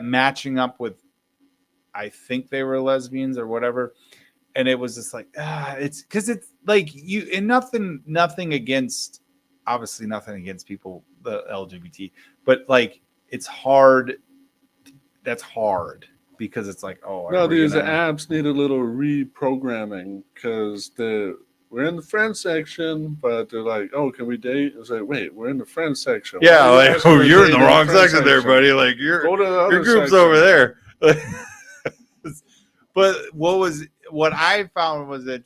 Speaker 1: matching up with, I think they were lesbians or whatever. And it was just like, it's because it's like you, and nothing against, obviously nothing against people, the LGBT, but like it's hard. That's hard because it's like,
Speaker 2: no, these apps need a little reprogramming because we're in the friend section, but they're like, oh, can we date? It's like, wait, we're in the friend section.
Speaker 1: Yeah, like, you're in the wrong section there, buddy. Like your group's section over there. But what I found was that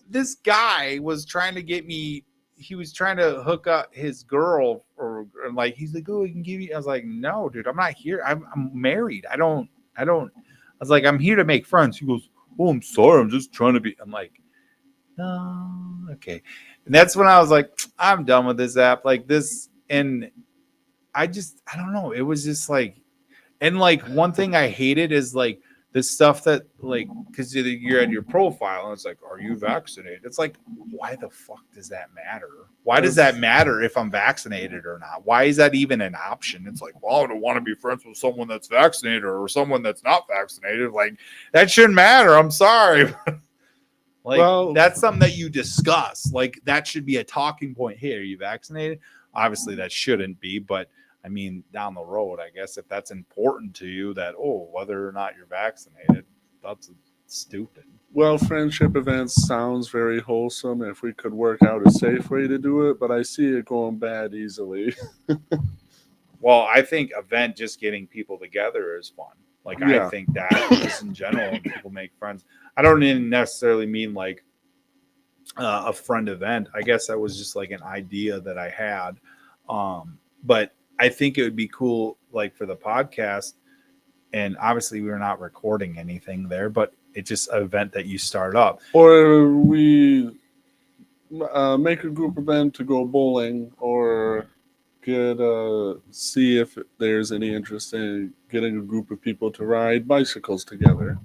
Speaker 1: this guy was trying to get me. He was trying to hook up his girl, or like he's like, oh, he can give you. I was like, no, dude, I'm not here. I'm married. I don't. I was like, I'm here to make friends. He goes, oh, I'm sorry. I'm just trying to be. I'm like, no, okay. And that's when I was like, I'm done with this app. Like this, and I don't know. It was just like, and like one thing I hated is like the stuff that like, because you're at your profile and it's like, are you vaccinated? It's like, why the fuck does that matter? Why does that matter if I'm vaccinated or not? Why is that even an option? It's like, well, I don't want to be friends with someone that's vaccinated or someone that's not vaccinated. Like that shouldn't matter. I'm sorry. Like, well, that's something that you discuss. Like that should be a talking point. Hey, are you vaccinated? Obviously that shouldn't be, but I mean, down the road, I guess if that's important to you, that whether or not you're vaccinated, that's stupid.
Speaker 2: Well, friendship events sounds very wholesome if we could work out a safe way to do it, but I see it going bad easily.
Speaker 1: Well, I think event just getting people together is fun. Like I think that just in general, when people make friends. I don't even necessarily mean like a friend event. I guess that was just like an idea that I had, but I think it would be cool, like for the podcast, and obviously we're not recording anything there, but it's just an event that you start up.
Speaker 2: Or we make a group event to go bowling, or see if there's any interest in getting a group of people to ride bicycles together.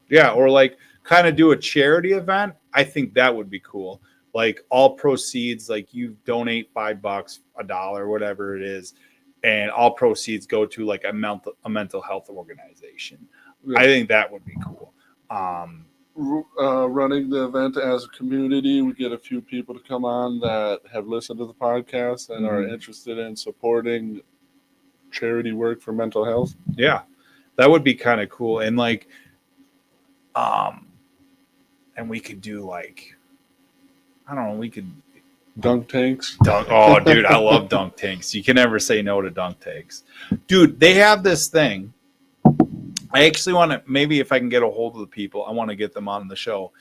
Speaker 1: Yeah, or like kind of do a charity event. I think that would be cool. Like all proceeds, like you donate $5, $1, whatever it is, and all proceeds go to like a mental health organization. Yeah. I think that would be cool.
Speaker 2: Running the event as a community, we get a few people to come on that have listened to the podcast and are interested in supporting charity work for mental health.
Speaker 1: Yeah, that would be kind of cool. And like, and we could do like, I don't know, we could
Speaker 2: dunk tanks.
Speaker 1: Oh, dude, I love dunk tanks. You can never say no to dunk tanks. Dude, they have this thing. I actually want to, maybe if I can get a hold of the people, I want to get them on the show.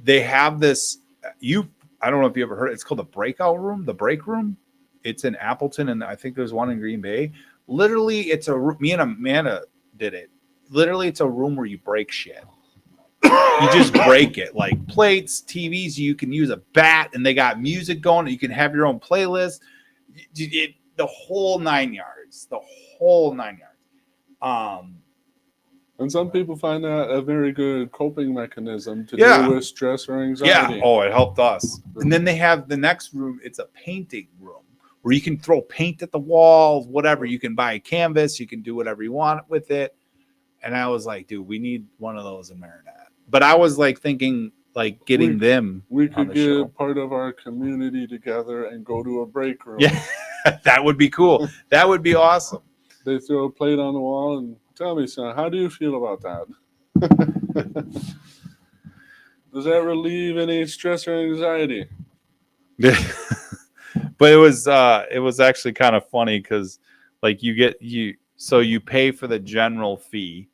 Speaker 1: They have this, I don't know if you ever heard it. It's called the breakout room, the break room. It's in Appleton, and I think there's one in Green Bay. Literally, me and Amanda did it. Literally, it's a room where you break shit. You just break it, like plates, TVs. You can use a bat, and they got music going. You can have your own playlist. The whole 9 yards. The whole 9 yards.
Speaker 2: And some people find that a very good coping mechanism to deal with stress or anxiety.
Speaker 1: Yeah. Oh, it helped us. And then they have the next room. It's a painting room where you can throw paint at the walls, whatever. You can buy a canvas. You can do whatever you want with it. And I was like, dude, we need one of those in Marinette. But I was like thinking, like getting them.
Speaker 2: We could get part of our community together and go to a break room.
Speaker 1: Yeah, that would be cool. That would be awesome.
Speaker 2: They throw a plate on the wall and tell me, son, how do you feel about that? Does that relieve any stress or anxiety?
Speaker 1: But it was actually kind of funny because like you pay for the general fee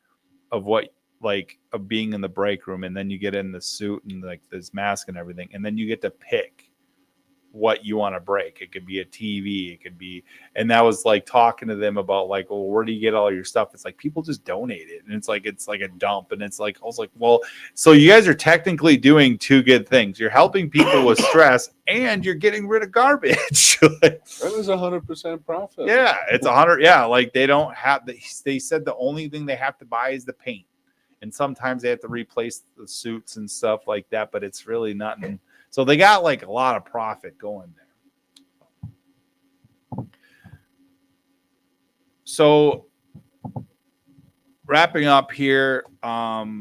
Speaker 1: of what like of being in the break room, and then you get in the suit and like this mask and everything, and then you get to pick what you want to break. It could be a TV, it could be, and that was like talking to them about like, well, where do you get all your stuff? It's like people just donate it, and it's like a dump, and it's like I was like, well, so you guys are technically doing two good things. You're helping people with stress, and you're getting rid of garbage.
Speaker 2: That is 100% profit.
Speaker 1: Yeah, it's 100. Yeah, like they don't have. They said the only thing they have to buy is the paint, and sometimes they have to replace the suits and stuff like that. But it's really nothing. So they got like a lot of profit going there. So wrapping up here, so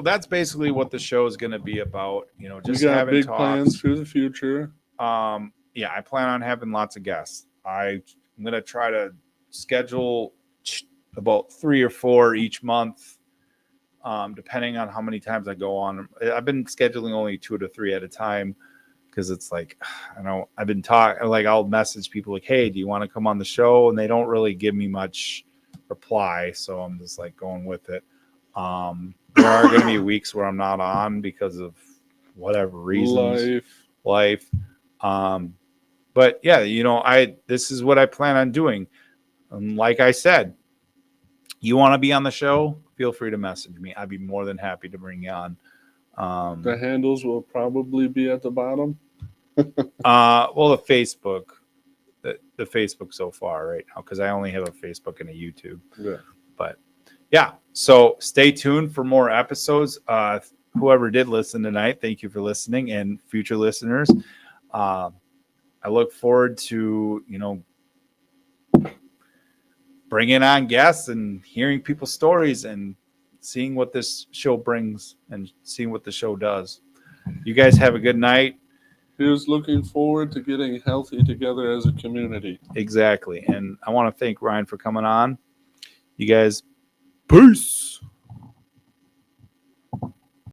Speaker 1: that's basically what the show is going to be about. You know, just
Speaker 2: we got
Speaker 1: having
Speaker 2: big
Speaker 1: talks.
Speaker 2: plans for the future.
Speaker 1: Yeah, I plan on having lots of guests. I'm going to try to schedule about 3 or 4 each month. Depending on how many times I go on. I've been scheduling only 2 to 3 at a time because it's like, I know I've been talking, like I'll message people like, hey, do you want to come on the show? And they don't really give me much reply. So I'm just like going with it. There are going to be weeks where I'm not on because of whatever reasons. Life. But yeah, you know, this is what I plan on doing. And like I said, you want to be on the show? Feel free to message me. I'd be more than happy to bring you on.
Speaker 2: The handles will probably be at the bottom.
Speaker 1: Well, the Facebook so far right now, because I only have a Facebook and a YouTube.
Speaker 2: Yeah.
Speaker 1: But yeah, so stay tuned for more episodes. Whoever did listen tonight, thank you for listening, and future listeners. I look forward to, you know, bringing on guests and hearing people's stories and seeing what this show brings and seeing what the show does. You guys have a good night.
Speaker 2: Here's looking forward to getting healthy together as a community.
Speaker 1: Exactly. And I want to thank Ryan for coming on. You guys, peace.